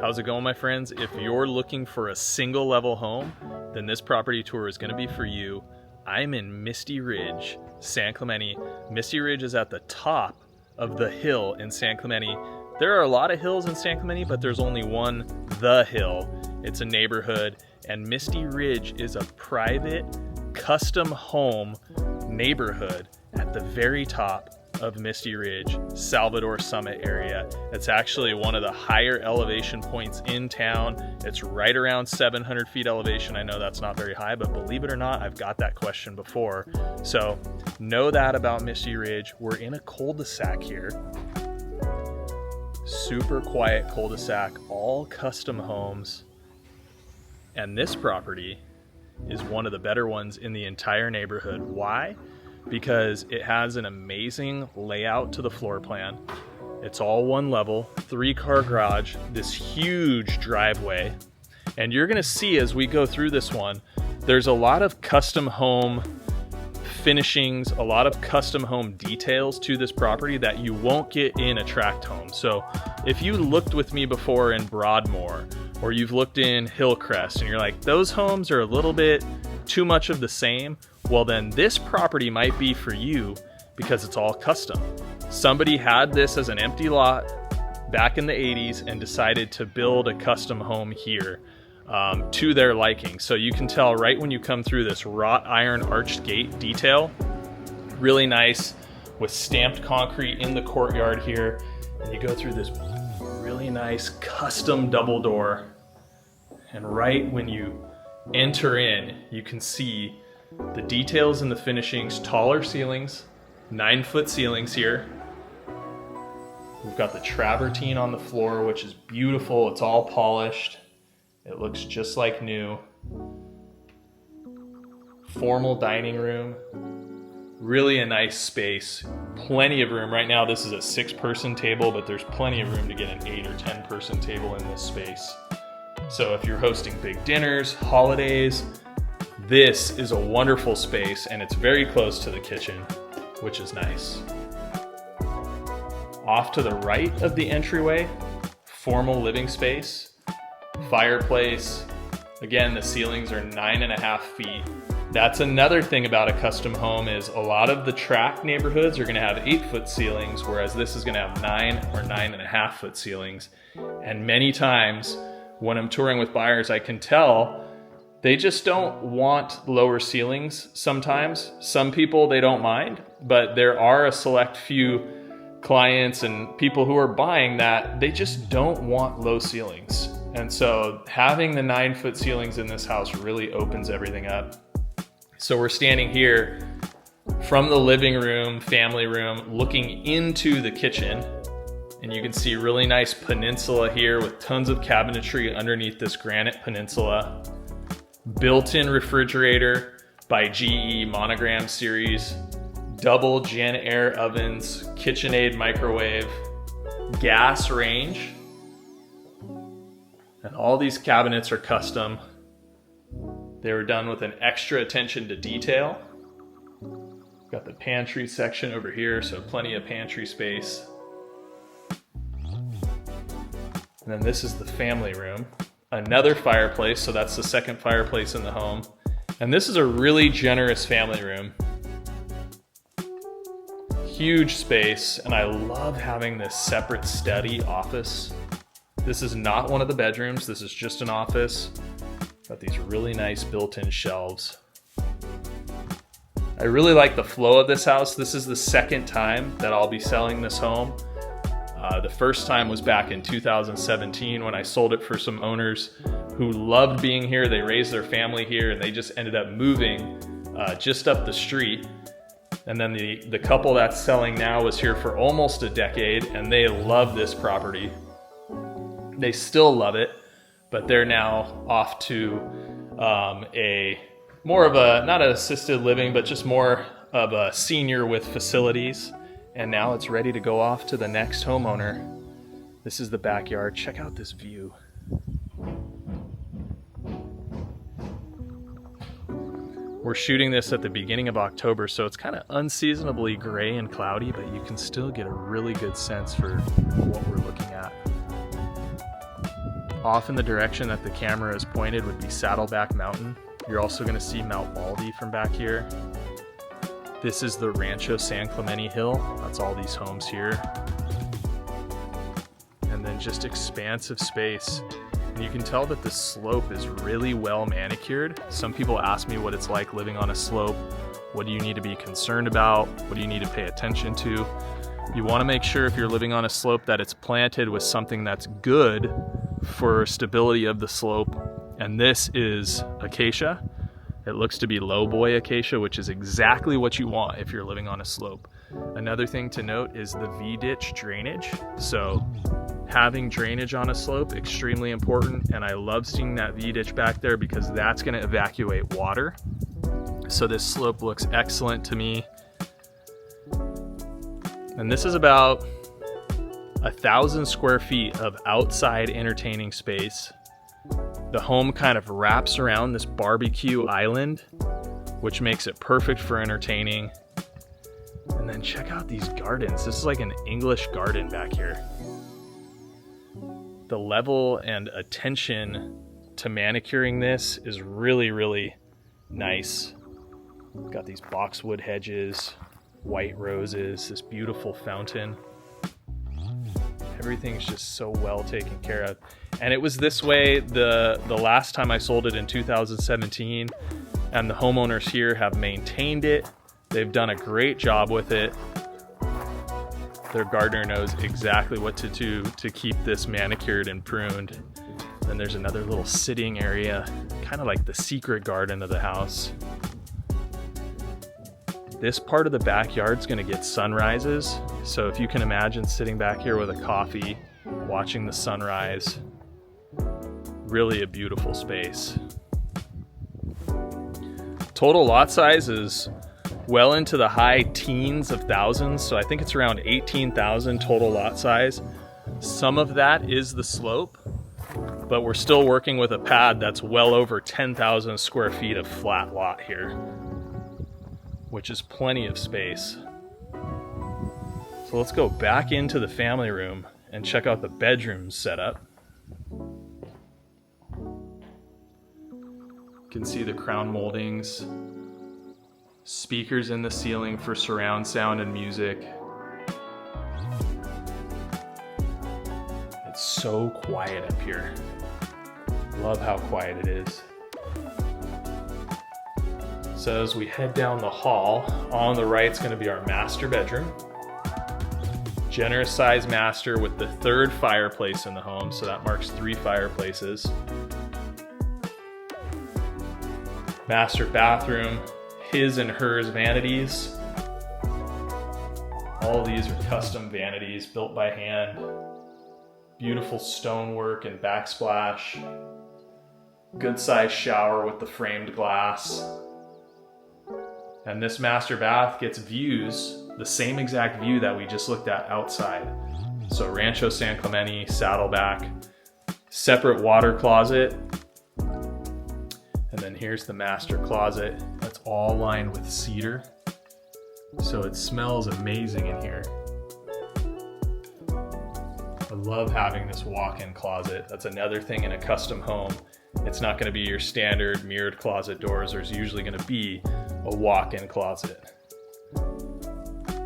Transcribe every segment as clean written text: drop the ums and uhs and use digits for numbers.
How's it going, my friends? If you're looking for a single level home, then this property tour is going to be for you. I'm in Misty Ridge, San Clemente. Misty Ridge is at the top of the hill in San Clemente. There are a lot of hills in San Clemente, but there's only one, The Hill. It's a neighborhood, and Misty Ridge is a private, custom home neighborhood at the very top of Misty Ridge, Salvador Summit area. It's actually one of the higher elevation points in town. It's right around 700 feet elevation. I know that's not very high, but believe it or not, I've got that question before. So know that about Misty Ridge. We're in a cul-de-sac here. Super quiet cul-de-sac, all custom homes. And this property is one of the better ones in the entire neighborhood. Why? Because it has an amazing layout to the floor plan. It's all one level, 3-car garage, this huge driveway. And you're gonna see as we go through this one, there's a lot of custom home finishings, a lot of custom home details to this property that you won't get in a tract home. So if you looked with me before in Broadmoor, or you've looked in Hillcrest and you're like, those homes are a little bit too much of the same, well then this property might be for you because it's all custom. Somebody had this as an empty lot back in the 80s and decided to build a custom home here to their liking. So you can tell right when you come through this wrought iron arched gate detail, really nice with stamped concrete in the courtyard here. And you go through this really nice custom double door. And right when you enter in, you can see the details and the finishings, taller ceilings, 9-foot ceilings here. We've got the travertine on the floor, which is beautiful. It's all polished. It looks just like new. Formal dining room. Really a nice space. Plenty of room. Right now this is a 6-person table, but there's plenty of room to get an 8 or 10-person table in this space. So if you're hosting big dinners, holidays, this is a wonderful space, and it's very close to the kitchen, which is nice. Off to the right of the entryway, formal living space, fireplace. Again, the ceilings are 9.5 feet. That's another thing about a custom home is a lot of the tract neighborhoods are gonna have 8-foot ceilings, whereas this is gonna have 9 or 9.5-foot ceilings. And many times when I'm touring with buyers, I can tell they just don't want lower ceilings sometimes. Some people, they don't mind, but there are a select few clients and people who are buying that they just don't want low ceilings. And so having the 9-foot ceilings in this house really opens everything up. So we're standing here from the living room, family room, looking into the kitchen. And you can see really nice peninsula here with tons of cabinetry underneath this granite peninsula. Built-in refrigerator by GE Monogram series. Double JennAir ovens, KitchenAid microwave, gas range. And all these cabinets are custom. They were done with an extra attention to detail. Got the pantry section over here, so plenty of pantry space. And then this is the family room. Another fireplace, so that's the second fireplace in the home. And this is a really generous family room. Huge space, and I love having this separate study office. This is not one of the bedrooms, this is just an office. Got these really nice built-in shelves. I really like the flow of this house. This is the second time that I'll be selling this home. The first time was back in 2017 when I sold it for some owners who loved being here. They raised their family here and they just ended up moving just up the street. And then the couple that's selling now was here for almost a decade and they love this property. They still love it, but they're now off to a more of a, not an assisted living, but just more of a senior with facilities. And now it's ready to go off to the next homeowner. This is the backyard. Check out this view. We're shooting this at the beginning of October, so it's kind of unseasonably gray and cloudy, but you can still get a really good sense for what we're looking at. Off in the direction that the camera is pointed would be Saddleback Mountain. You're also going to see Mount Baldy from back here. This is the Rancho San Clemente hill. That's all these homes here. And then just expansive space. And you can tell that the slope is really well manicured. Some people ask me what it's like living on a slope. What do you need to be concerned about? What do you need to pay attention to? You want to make sure if you're living on a slope that it's planted with something that's good for stability of the slope. And this is acacia. It looks to be lowboy acacia, which is exactly what you want if you're living on a slope. Another thing to note is the V-ditch drainage. So having drainage on a slope, extremely important. And I love seeing that V-ditch back there because that's going to evacuate water. So this slope looks excellent to me. And this is about 1,000 square feet of outside entertaining space. The home kind of wraps around this barbecue island, which makes it perfect for entertaining. And then check out these gardens. This is like an English garden back here. The level and attention to manicuring this is really, really nice. Got these boxwood hedges, white roses, this beautiful fountain. Everything's just so well taken care of. And it was this way the last time I sold it in 2017, and the homeowners here have maintained it. They've done a great job with it. Their gardener knows exactly what to do to keep this manicured and pruned. Then there's another little sitting area, kind of like the secret garden of the house. This part of the backyard's gonna get sunrises. So if you can imagine sitting back here with a coffee, watching the sunrise, really a beautiful space. Total lot size is well into the high teens of thousands. So I think it's around 18,000 total lot size. Some of that is the slope, but we're still working with a pad that's well over 10,000 square feet of flat lot here, which is plenty of space. So let's go back into the family room and check out the bedroom setup. You can see the crown moldings, speakers in the ceiling for surround sound and music. It's so quiet up here. Love how quiet it is. So as we head down the hall, on the right is going to be our master bedroom. Generous size master with the third fireplace in the home, so that marks 3 fireplaces. Master bathroom, his and hers vanities. All these are custom vanities built by hand. Beautiful stonework and backsplash. Good sized shower with the framed glass. And this master bath gets views, the same exact view that we just looked at outside. So Rancho San Clemente, Saddleback, separate water closet. And then here's the master closet. That's all lined with cedar. So it smells amazing in here. I love having this walk-in closet. That's another thing in a custom home. It's not going to be your standard mirrored closet doors. There's usually going to be a walk-in closet.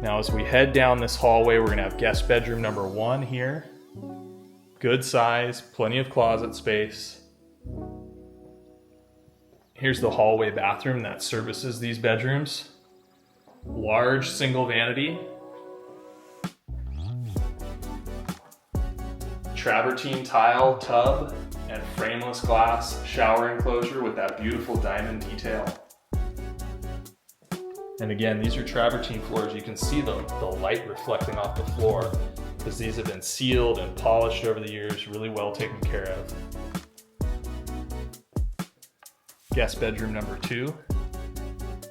Now as we head down this hallway, we're going to have guest bedroom number 1 here. Good size, plenty of closet space. Here's the hallway bathroom that services these bedrooms. Large single vanity. Travertine tile tub and frameless glass shower enclosure with that beautiful diamond detail. And again, these are travertine floors. You can see the light reflecting off the floor because these have been sealed and polished over the years, really well taken care of. Guest bedroom number 2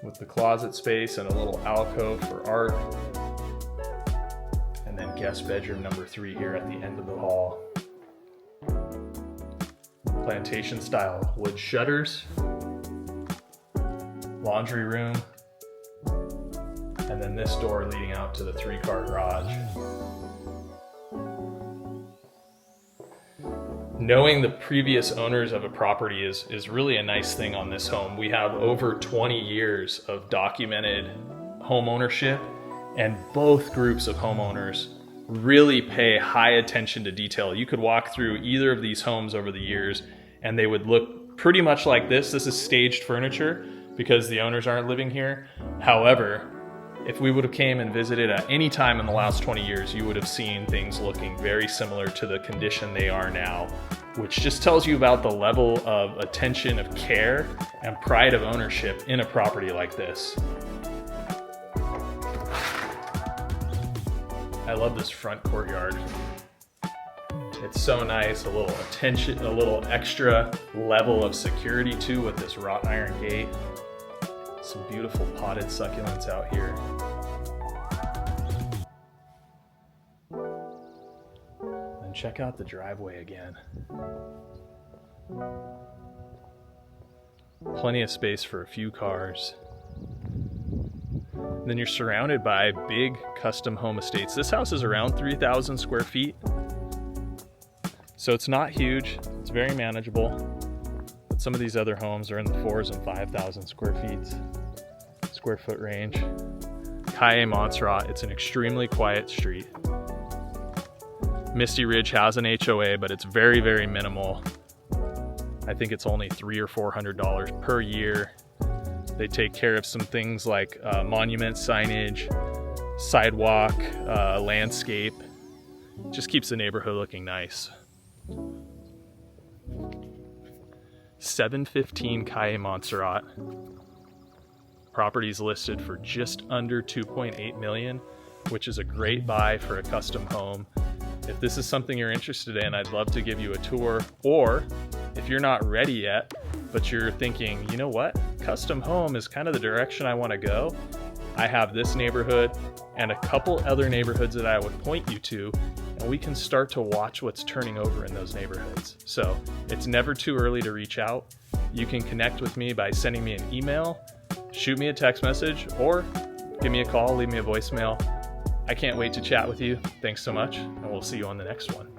with the closet space and a little alcove for art. And then guest bedroom number 3 here at the end of the hall. Plantation style wood shutters, laundry room, and then this door leading out to the 3-car garage. Knowing the previous owners of a property is really a nice thing on this home. We have over 20 years of documented home ownership, and both groups of homeowners really pay high attention to detail. You could walk through either of these homes over the years and they would look pretty much like this. This is staged furniture because the owners aren't living here. However, if we would have came and visited at any time in the last 20 years, you would have seen things looking very similar to the condition they are now, which just tells you about the level of attention, of care, and pride of ownership in a property like this. I love this front courtyard. It's so nice, a little attention, a little extra level of security too with this wrought iron gate. Some beautiful potted succulents out here. And check out the driveway again. Plenty of space for a few cars. Then you're surrounded by big custom home estates. This house is around 3,000 square feet. So it's not huge, it's very manageable. But some of these other homes are in the 4,000 and 5,000 square foot range. Calle Monserrat, it's an extremely quiet street. Misty Ridge has an HOA, but it's very, very minimal. I think it's only $300 or $400 per year. They take care of some things like monument signage, sidewalk, landscape. Just keeps the neighborhood looking nice. 715 Calle Monserrat. Property's listed for just under $2.8 million, which is a great buy for a custom home. If this is something you're interested in, I'd love to give you a tour. Or if you're not ready yet, but you're thinking, you know what, custom home is kind of the direction I want to go, I have this neighborhood and a couple other neighborhoods that I would point you to, and we can start to watch what's turning over in those neighborhoods. So it's never too early to reach out. You can connect with me by sending me an email, shoot me a text message, or give me a call, leave me a voicemail. I can't wait to chat with you. Thanks so much, and we'll see you on the next one.